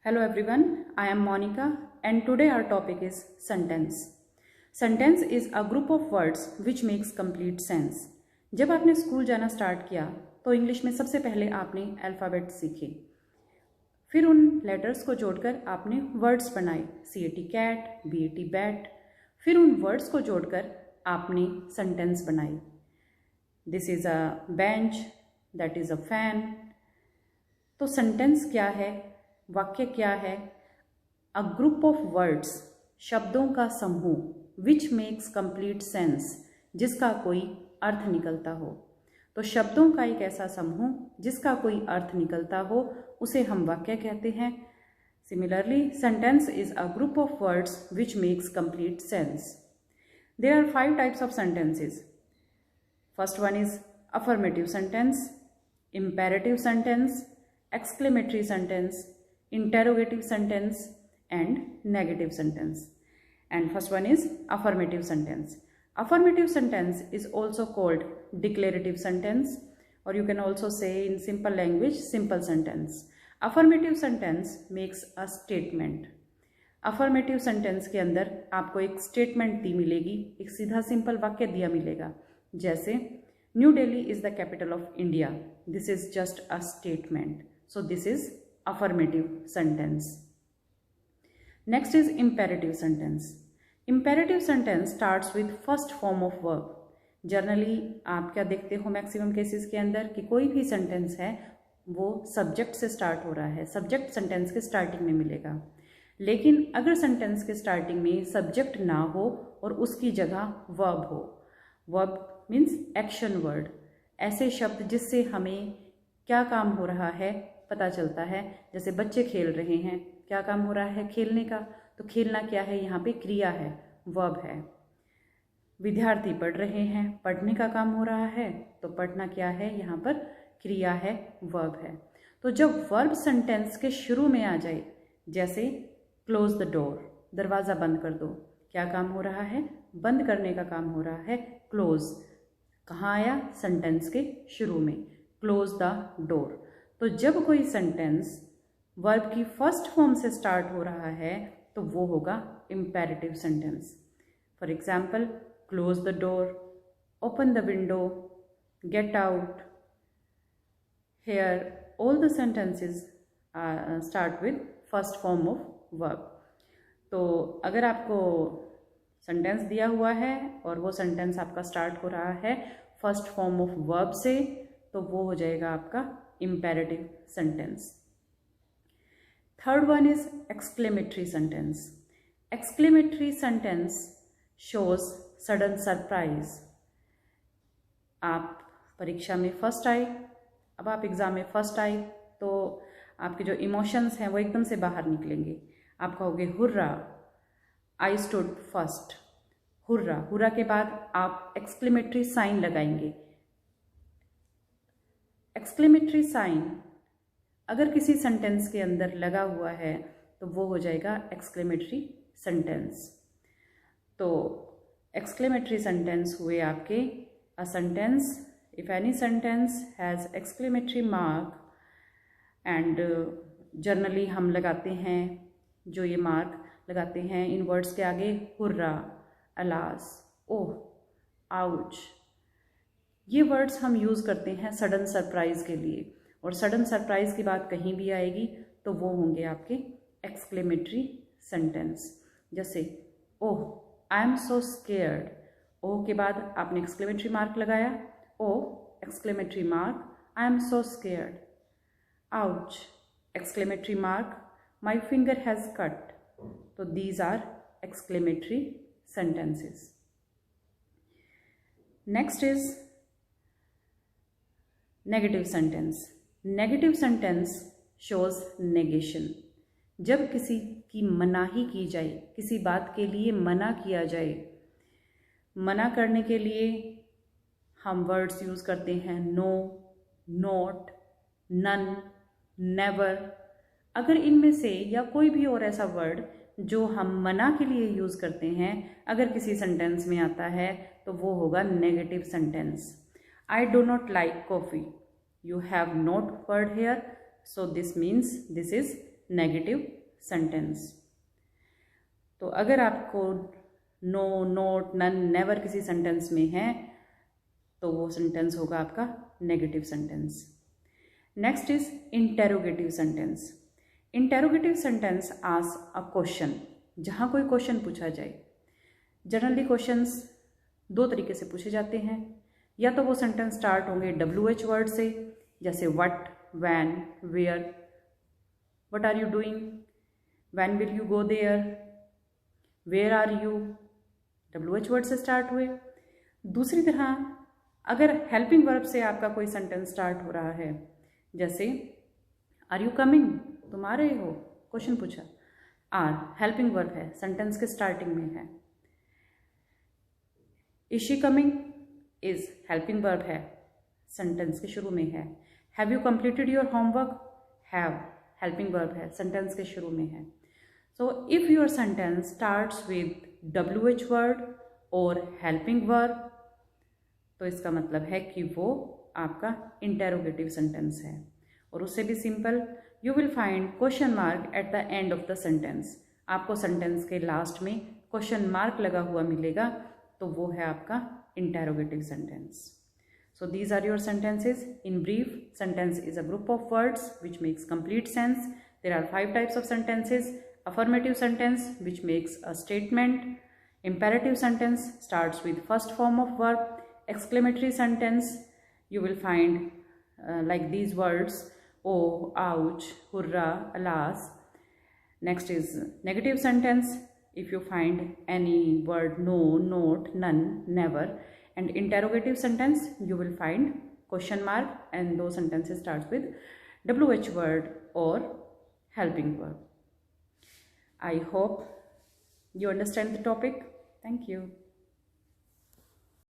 Hello everyone, I am Monica and today our topic is sentence. Sentence is a group of words which makes complete sense. जब आपने school जाना start किया तो English में सबसे पहले आपने अल्फ़ाबेट सीखे, फिर उन लेटर्स को जोड़कर आपने वर्ड्स बनाए, CAT कैट, BAT बैट, फिर उन वर्ड्स को जोड़कर आपने सेंटेंस बनाई। This is a bench, that is a fan. तो सेंटेंस क्या है, वाक्य क्या है? अ ग्रुप ऑफ वर्ड्स, शब्दों का समूह, विच मेक्स कंप्लीट सेंस, जिसका कोई अर्थ निकलता हो। तो शब्दों का एक ऐसा समूह जिसका कोई अर्थ निकलता हो उसे हम वाक्य कहते हैं। Similarly, sentence is a group of words which makes complete sense. There are 5 types of sentences. First one is affirmative sentence, imperative sentence, exclamatory sentence, interrogative sentence and negative sentence. And first one is affirmative sentence. Affirmative sentence is also called declarative sentence, or you can also say in simple language simple sentence. Affirmative sentence makes a statement. Affirmative sentence के अंदर आपको एक statement दी मिलेगी, एक सीधा simple वाक्य दिया मिलेगा, जैसे new Delhi is the capital of India. This is just a statement, so this is affirmative sentence. Next is imperative sentence. Imperative sentence starts with first form of verb. Generally आप क्या देखते हो मैक्सिमम केसेस के अंदर कि कोई भी sentence है वो सब्जेक्ट से स्टार्ट हो रहा है, सब्जेक्ट सेंटेंस के स्टार्टिंग में मिलेगा। लेकिन अगर सेंटेंस के स्टार्टिंग में सब्जेक्ट ना हो और उसकी जगह वर्ब हो, वर्ब मीन्स एक्शन वर्ड, ऐसे शब्द जिससे हमें क्या काम हो रहा है पता चलता है। जैसे बच्चे खेल रहे हैं, क्या काम हो रहा है? खेलने का। तो खेलना क्या है? यहाँ पे क्रिया है, वर्ब है। विद्यार्थी पढ़ रहे हैं, पढ़ने का काम हो रहा है, तो पढ़ना क्या है? यहाँ पर क्रिया है, वर्ब है। तो जब वर्ब सेंटेंस के शुरू में आ जाए, जैसे क्लोज द डोर, दरवाज़ा बंद कर दो, क्या काम हो रहा है? बंद करने का काम हो रहा है। क्लोज कहाँ आया? सेंटेंस के शुरू में, क्लोज द डोर। तो जब कोई सेंटेंस वर्ब की फर्स्ट फॉर्म से स्टार्ट हो रहा है तो वो होगा imperative sentence. For example, close the door, open the window, get out. Here all the sentences start with first form of verb. तो अगर आपको सेंटेंस दिया हुआ है और वो सेंटेंस आपका स्टार्ट हो रहा है फर्स्ट फॉर्म ऑफ वर्ब से, तो वो हो जाएगा आपका imperative sentence. Third one is exclamatory sentence. Exclamatory sentence shows sudden surprise. आप परीक्षा में फर्स्ट आए, अब आप एग्ज़ाम में फर्स्ट आए, तो आपके जो इमोशंस हैं वो एकदम से बाहर निकलेंगे। आप कहोगे hurrah, I stood first. Hurrah, hurrah के बाद आप एक्सक्लेमेटरी साइन लगाएंगे। एक्सक्लेमेटरी साइन अगर किसी सेंटेंस के अंदर लगा हुआ है तो वो हो जाएगा एक्सक्लेमेटरी सेंटेंस। तो एक्सक्लेमेटरी सेंटेंस हुए आपके a sentence, if any sentence has exclamatory mark, and generally हम लगाते हैं, जो ये मार्क लगाते हैं इन वर्ड्स के आगे, हुर्रा, अलास, ओह, आउच। ये वर्ड्स हम यूज़ करते हैं सडन सरप्राइज़ के लिए, और सडन सरप्राइज़ की बात कहीं भी आएगी तो वो होंगे आपके एक्सक्लेमेटरी सेंटेंस। जैसे ओह, आई एम सो स्केयर्ड, ओह के बाद आपने एक्सक्लेमेटरी मार्क लगाया, oh exclamatory mark, I am so scared. Ouch, exclamatory mark, my finger has cut. तो these are exclamatory sentences. Next is negative sentence. Negative sentence shows negation. जब किसी की मनाही की जाए, किसी बात के लिए मना किया जाए, मना करने के लिए हम वर्ड्स यूज़ करते हैं नो, नॉट, नन, नेवर। अगर इनमें से या कोई भी और ऐसा वर्ड जो हम मना के लिए यूज़ करते हैं अगर किसी सेंटेंस में आता है तो वो होगा negative sentence. I do not like coffee. You have not word here, so this means this is negative sentence. तो अगर आपको नो, नोट, नन, नेवर किसी सेंटेंस में है तो वो सेंटेंस होगा आपका negative sentence. Next is interrogative sentence. Interrogative sentence ask a question, जहाँ कोई क्वेश्चन पूछा जाए। जनरली क्वेश्चंस दो तरीके से पूछे जाते हैं, या तो वो सेंटेंस स्टार्ट होंगे WH वर्ड से, जैसे what, when, where, what are you doing, when will you go there, where are you, WH word से स्टार्ट हुए। दूसरी तरह अगर हेल्पिंग वर्ब से आपका कोई सेंटेंस स्टार्ट हो रहा है, जैसे आर यू कमिंग, तुम आ रहे हो, क्वेश्चन पूछा, आर हेल्पिंग वर्ब है, सेंटेंस के स्टार्टिंग में है। Is she coming is helping verb है, सेंटेंस के शुरू में है। Have you completed your homework, have helping verb है, सेंटेंस के शुरू में है। So if your sentence starts with WH word और हेल्पिंग वर्ब, तो इसका मतलब है कि वो आपका इंटेरोगेटिव सेंटेंस है। और उससे भी simple, you will find question mark at the end of the sentence. आपको सेंटेंस के लास्ट में क्वेश्चन मार्क लगा हुआ मिलेगा, तो वो है आपका interrogative sentence. So these are your sentences in brief. Sentence is a group of words which makes complete sense. There are 5 types of sentences. Affirmative sentence which makes a statement. Imperative sentence starts with first form of verb. Exclamatory sentence you will find like these words: oh, ouch, hurrah, alas. Next is negative sentence. If you find any word no, not, none, never. And interrogative sentence you will find question mark, and those sentences starts with WH word or helping verb. I hope you understand the topic. Thank you.